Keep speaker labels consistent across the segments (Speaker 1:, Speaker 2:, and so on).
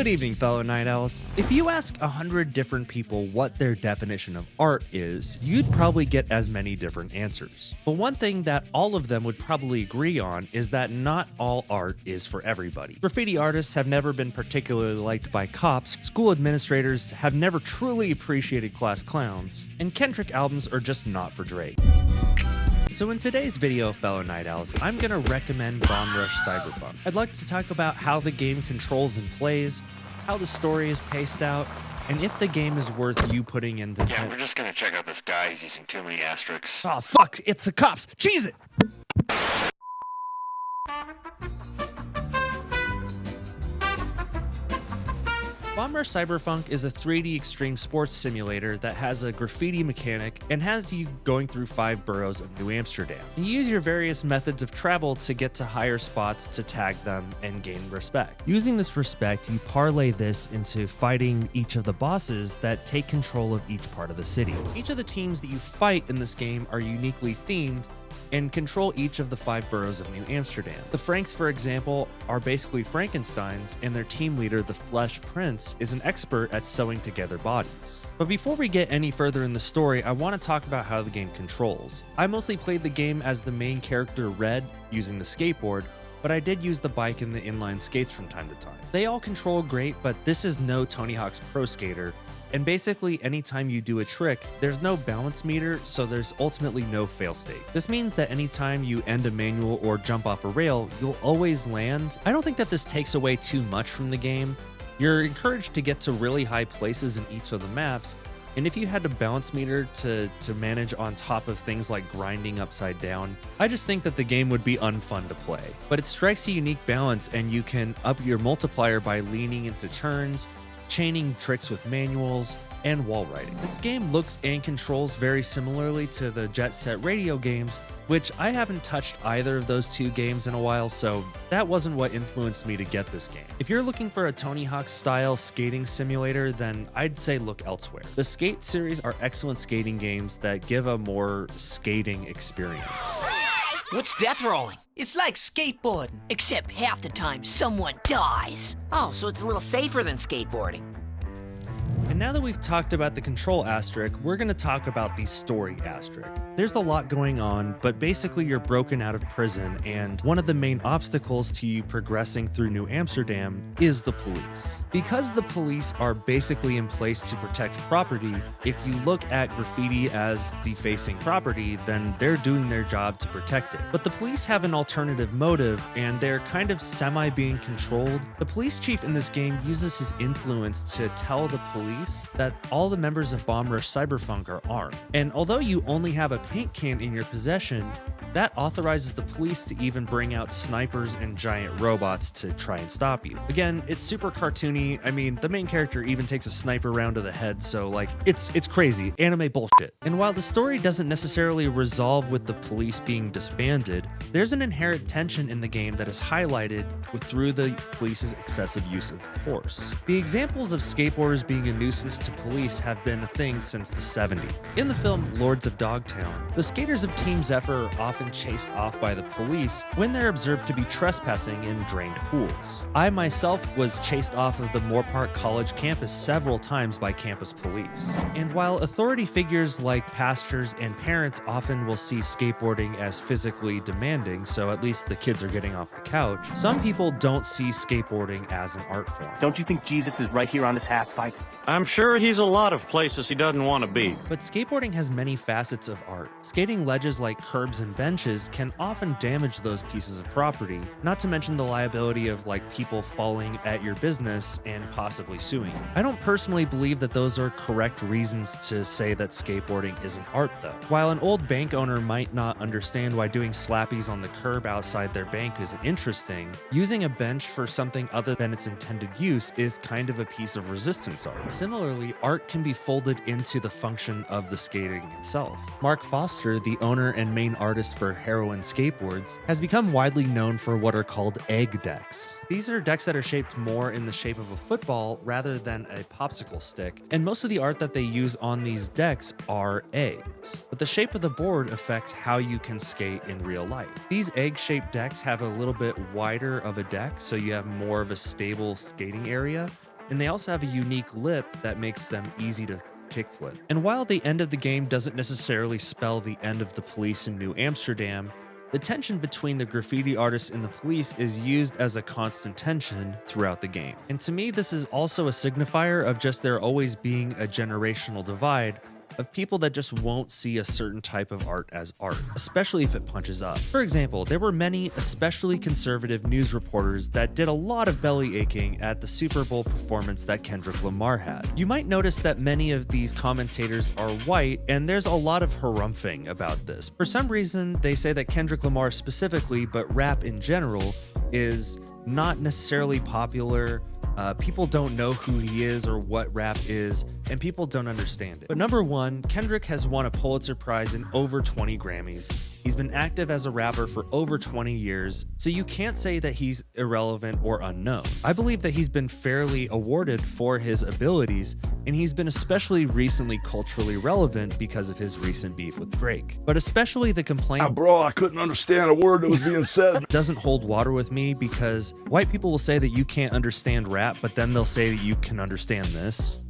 Speaker 1: Good evening, fellow Night Owls. If you ask 100 different people what their definition of art is, you'd probably get as many different answers. But one thing that all of them would probably agree on is that not all art is for everybody. Graffiti artists have never been particularly liked by cops, school administrators have never truly appreciated class clowns, and Kendrick albums are just not for Drake. So in today's video, fellow Night Owls, I'm going to recommend Bombrush Cyberfunk. I'd like to talk about how the game controls and plays, how the story is paced out, and if the game is worth you putting into...
Speaker 2: Yeah, we're just going to check out this guy. He's using too many asterisks.
Speaker 1: Oh, fuck! It's the cops! Cheese it! Bombrush Cyberfunk is a 3D extreme sports simulator that has a graffiti mechanic and has you going through 5 boroughs of New Amsterdam. You use your various methods of travel to get to higher spots to tag them and gain respect. Using this respect, you parlay this into fighting each of the bosses that take control of each part of the city. Each of the teams that you fight in this game are uniquely themed and control each of the 5 boroughs of New Amsterdam. The Franks, for example, are basically Frankensteins, and their team leader, the Flesh Prince, is an expert at sewing together bodies. But before we get any further in the story, I want to talk about how the game controls. I mostly played the game as the main character, Red, using the skateboard, but I did use the bike and the inline skates from time to time. They all control great, but this is no Tony Hawk's Pro Skater, and basically anytime you do a trick, there's no balance meter, so there's ultimately no fail state. This means that anytime you end a manual or jump off a rail, you'll always land. I don't think that this takes away too much from the game. You're encouraged to get to really high places in each of the maps, and if you had a balance meter to manage on top of things like grinding upside down, I just think that the game would be unfun to play. But it strikes a unique balance, and you can up your multiplier by leaning into turns, chaining tricks with manuals, and wall riding. This game looks and controls very similarly to the Jet Set Radio games, which I haven't touched either of those 2 games in a while, so that wasn't what influenced me to get this game. If you're looking for a Tony Hawk style skating simulator, then I'd say look elsewhere. The Skate series are excellent skating games that give a more skating experience.
Speaker 3: What's death rolling?
Speaker 4: It's like skateboarding.
Speaker 3: Except half the time someone dies. Oh, so it's a little safer than skateboarding.
Speaker 1: And now that we've talked about the control asterisk, we're going to talk about the story asterisk. There's a lot going on, but basically you're broken out of prison, and one of the main obstacles to you progressing through New Amsterdam is the police. Because the police are basically in place to protect property, if you look at graffiti as defacing property, then they're doing their job to protect it. But the police have an alternative motive, and they're kind of semi-being controlled. The police chief in this game uses his influence to tell the police that all the members of Bombrush Cyberfunk are armed. And although you only have a paint can in your possession, that authorizes the police to even bring out snipers and giant robots to try and stop you. Again, it's super cartoony. I mean, the main character even takes a sniper round to the head, so like, it's crazy. Anime bullshit. And while the story doesn't necessarily resolve with the police being disbanded, there's an inherent tension in the game that is highlighted through the police's excessive use of force. The examples of skateboarders being a nuisance to police have been a thing since the 70s. In the film Lords of Dogtown, the skaters of Team Zephyr are often chased off by the police when they're observed to be trespassing in drained pools. I myself was chased off of the Moore Park College campus several times by campus police. And while authority figures like pastors and parents often will see skateboarding as physically demanding, so at least the kids are getting off the couch, some people don't see skateboarding as an art form.
Speaker 4: Don't you think Jesus is right here on his half bike?
Speaker 5: I'm sure he's a lot of places he doesn't want to be.
Speaker 1: But skateboarding has many facets of art. Skating ledges like curbs and benches can often damage those pieces of property, not to mention the liability of like people falling at your business and possibly suing you. I don't personally believe that those are correct reasons to say that skateboarding isn't art though. While an old bank owner might not understand why doing slappies on the curb outside their bank is interesting, using a bench for something other than its intended use is kind of a piece of resistance art. Similarly, art can be folded into the function of the skating itself. Mark Foster, the owner and main artist for Heroin Skateboards, has become widely known for what are called egg decks. These are decks that are shaped more in the shape of a football rather than a popsicle stick, and most of the art that they use on these decks are eggs. But the shape of the board affects how you can skate in real life. These egg-shaped decks have a little bit wider of a deck, so you have more of a stable skating area, and they also have a unique lip that makes them easy to kickflip. And while the end of the game doesn't necessarily spell the end of the police in New Amsterdam, the tension between the graffiti artists and the police is used as a constant tension throughout the game. And to me, this is also a signifier of just there always being a generational divide of people that just won't see a certain type of art as art, especially if it punches up. For example, there were many especially conservative news reporters that did a lot of belly aching at the Super Bowl performance that Kendrick Lamar had. You might notice that many of these commentators are white, and there's a lot of harumphing about this. For some reason, they say that Kendrick Lamar specifically, but rap in general, is not necessarily popular. People don't know who he is or what rap is, and people don't understand it. But number one, Kendrick has won a Pulitzer Prize and over 20 Grammys. He's been active as a rapper for over 20 years, so you can't say that he's irrelevant or unknown. I believe that he's been fairly awarded for his abilities, and he's been especially recently culturally relevant because of his recent beef with Drake. But especially the complaint,
Speaker 6: bro, I couldn't understand a word that was being said.
Speaker 1: Doesn't hold water with me, because white people will say that you can't understand rap, but then they'll say that you can understand this.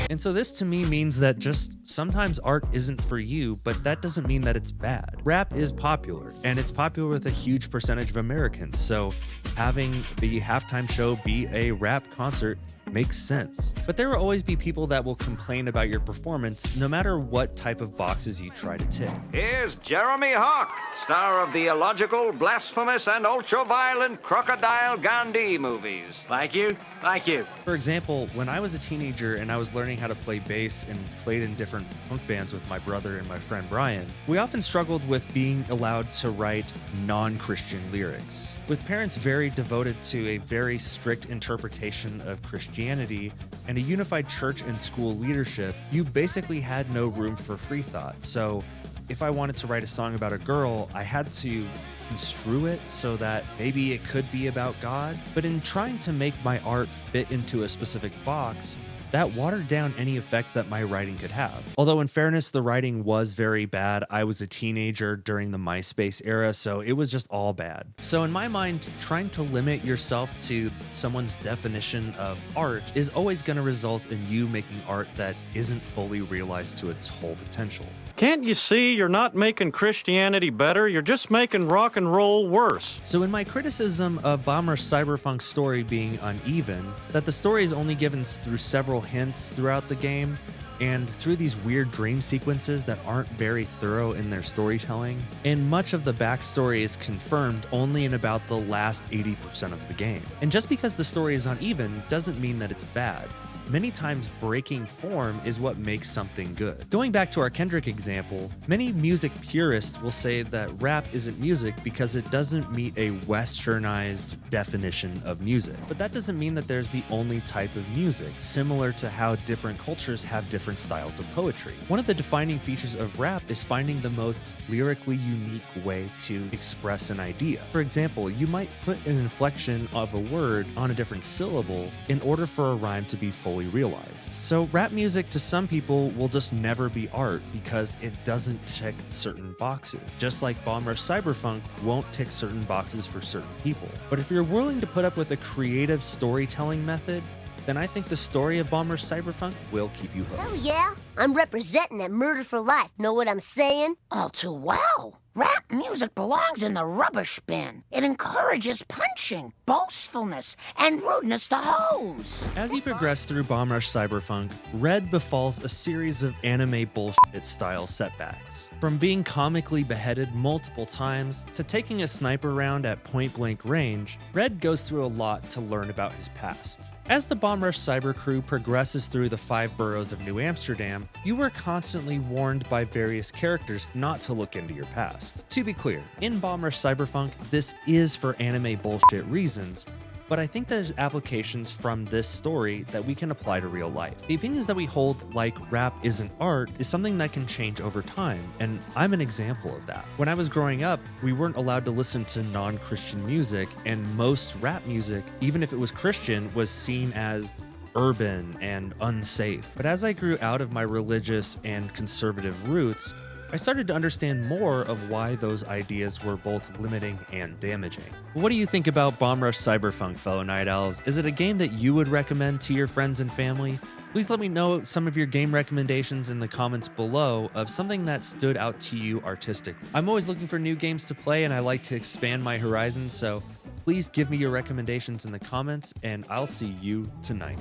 Speaker 1: And so this to me means that just sometimes art isn't for you, but that doesn't mean that it's bad. Rap is popular, and it's popular with a huge percentage of Americans, so having the halftime show be a rap concert makes sense. But there will always be people that will complain about your performance no matter what type of boxes you try to tick.
Speaker 7: Here's Jeremy Hawk, star of the illogical, blasphemous, and ultra-violent Crocodile Gandhi movies.
Speaker 4: Thank you. Thank you.
Speaker 1: For example, when I was a teenager and I was learning how to play bass and played in different punk bands with my brother and my friend Brian, we often struggled with being allowed to write non-Christian lyrics. With parents very devoted to a very strict interpretation of Christianity and a unified church and school leadership, you basically had no room for free thought. So if I wanted to write a song about a girl, I had to construe it so that maybe it could be about God. But in trying to make my art fit into a specific box, that watered down any effect that my writing could have. Although in fairness, the writing was very bad. I was a teenager during the MySpace era, so it was just all bad. So in my mind, trying to limit yourself to someone's definition of art is always going to result in you making art that isn't fully realized to its whole potential.
Speaker 5: Can't you see you're not making Christianity better? You're just making rock and roll worse.
Speaker 1: So in my criticism of Bombrush Cyberfunk's story being uneven, that the story is only given through several hints throughout the game, and through these weird dream sequences that aren't very thorough in their storytelling, and much of the backstory is confirmed only in about the last 80% of the game. And just because the story is uneven doesn't mean that it's bad. Many times breaking form is what makes something good. Going back to our Kendrick example, many music purists will say that rap isn't music because it doesn't meet a westernized definition of music. But that doesn't mean that there's the only type of music, similar to how different cultures have different styles of poetry. One of the defining features of rap is finding the most lyrically unique way to express an idea. For example, you might put an inflection of a word on a different syllable in order for a rhyme to be fully realized. So rap music to some people will just never be art because it doesn't tick certain boxes. Just like Bombrush Cyberfunk won't tick certain boxes for certain people. But if you're willing to put up with a creative storytelling method, then I think the story of Bombrush Cyberfunk will keep you hooked.
Speaker 8: Hell yeah, I'm representing that murder for life, know what I'm saying?
Speaker 3: All too well. Rap music belongs in the rubbish bin. It encourages punching, boastfulness, and rudeness to hoes.
Speaker 1: As you progress through Bombrush Cyberfunk, Red befalls a series of anime bullshit-style setbacks. From being comically beheaded multiple times to taking a sniper round at point-blank range, Red goes through a lot to learn about his past. As the Bombrush Cyber crew progresses through the 5 boroughs of New Amsterdam, you are constantly warned by various characters not to look into your past. To be clear, in Bombrush Cyberfunk, this is for anime bullshit reasons, but I think there's applications from this story that we can apply to real life. The opinions that we hold, like rap isn't art, is something that can change over time, and I'm an example of that. When I was growing up, we weren't allowed to listen to non-Christian music, and most rap music, even if it was Christian, was seen as urban and unsafe. But as I grew out of my religious and conservative roots, I started to understand more of why those ideas were both limiting and damaging. What do you think about Bombrush Cyberfunk, fellow Night Owls? Is it a game that you would recommend to your friends and family? Please let me know some of your game recommendations in the comments below of something that stood out to you artistically. I'm always looking for new games to play and I like to expand my horizons, so please give me your recommendations in the comments and I'll see you tonight.